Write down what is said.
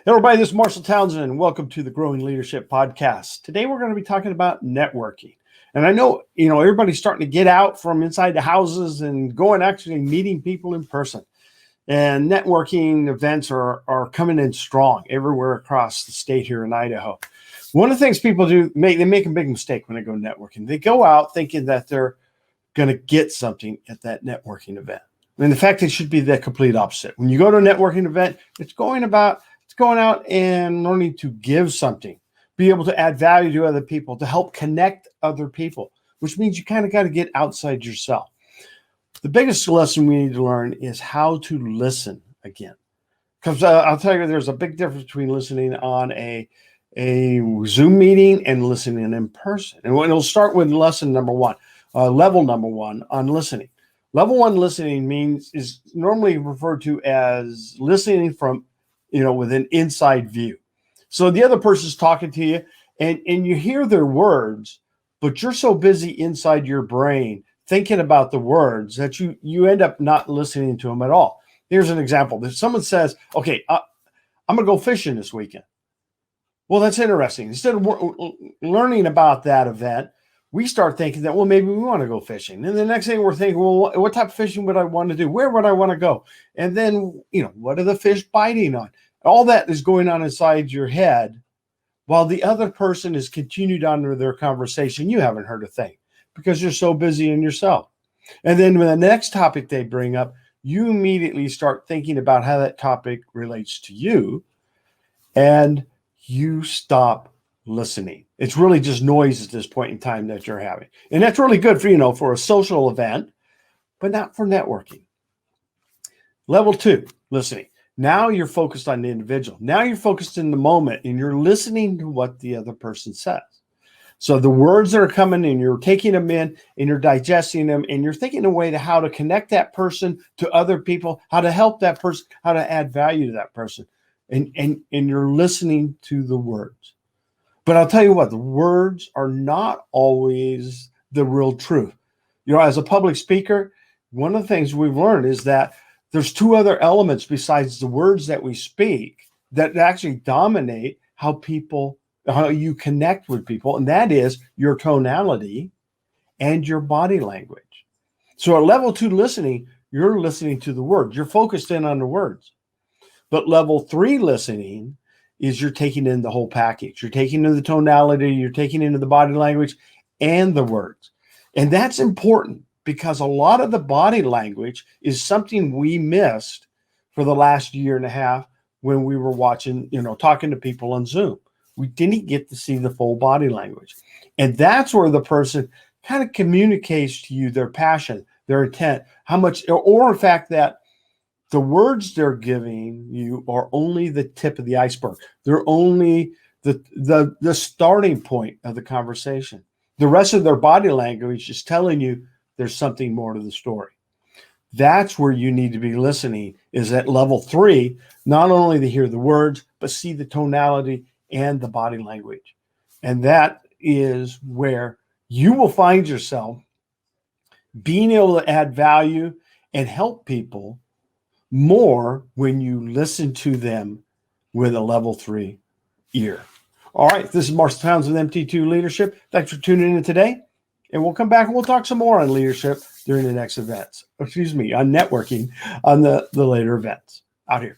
Hello, everybody. This is Marshall Townsend, and welcome to the Growing Leadership Podcast. Today, we're going to be talking about networking. And I know, everybody's starting to get out from inside the houses and going actually meeting people in person. And networking events are coming in strong everywhere across the state here in Idaho. One of the things people do, they make a big mistake when they go networking. They go out thinking that they're going to get something at that networking event. And in fact, it should be the complete opposite. When you go to a networking event, it's going out and learning to give something, be able to add value to other people, to help connect other people, which means you kind of got to get outside yourself. The biggest lesson we need to learn is how to listen again. Because I'll tell you, there's a big difference between listening on a Zoom meeting and listening in person. And it'll start with lesson number one, level number one on listening. Level one listening is normally referred to as listening from, with an inside view. So the other person's talking to you and you hear their words, but you're so busy inside your brain thinking about the words that you end up not listening to them at all. Here's an example. If someone says, okay, I'm going to go fishing this weekend. Well, that's interesting. Instead of learning about that event, we start thinking that, well, maybe we want to go fishing. And the next thing we're thinking, well, what type of fishing would I want to do? Where would I want to go? And then, what are the fish biting on? All that is going on inside your head while the other person is continued on with their conversation. You haven't heard a thing because you're so busy in yourself. And then when the next topic they bring up, you immediately start thinking about how that topic relates to you, and you stop listening. It's really just noise at this point in time that you're having. And that's really good for, for a social event, but not for networking. Level two, listening. Now you're focused on the individual. Now you're focused in the moment and you're listening to what the other person says. So the words that are coming and you're taking them in and you're digesting them and you're thinking a way to how to connect that person to other people, how to help that person, how to add value to that person. And you're listening to the words. But I'll tell you what, the words are not always the real truth. As a public speaker, one of the things we've learned is that there's two other elements besides the words that we speak that actually dominate how you connect with people. And that is your tonality and your body language. So at level two listening, you're listening to the words. You're focused in on the words. But level three listening is you're taking in the whole package. You're taking in the tonality, you're taking into the body language and the words. And that's important because a lot of the body language is something we missed for the last year and a half when we were watching, talking to people on Zoom. We didn't get to see the full body language. And that's where the person kind of communicates to you their passion, their intent, how much, or in fact, that the words they're giving you are only the tip of the iceberg. They're only the starting point of the conversation. The rest of their body language is telling you there's something more to the story. That's where you need to be listening, is at level three, not only to hear the words, but see the tonality and the body language. And that is where you will find yourself being able to add value and help people more when you listen to them with a level three ear. All right, this is Marshall Townsend with MT2 Leadership. Thanks for tuning in today. And we'll come back and we'll talk some more on leadership during the next events. On networking on the later events. Out here.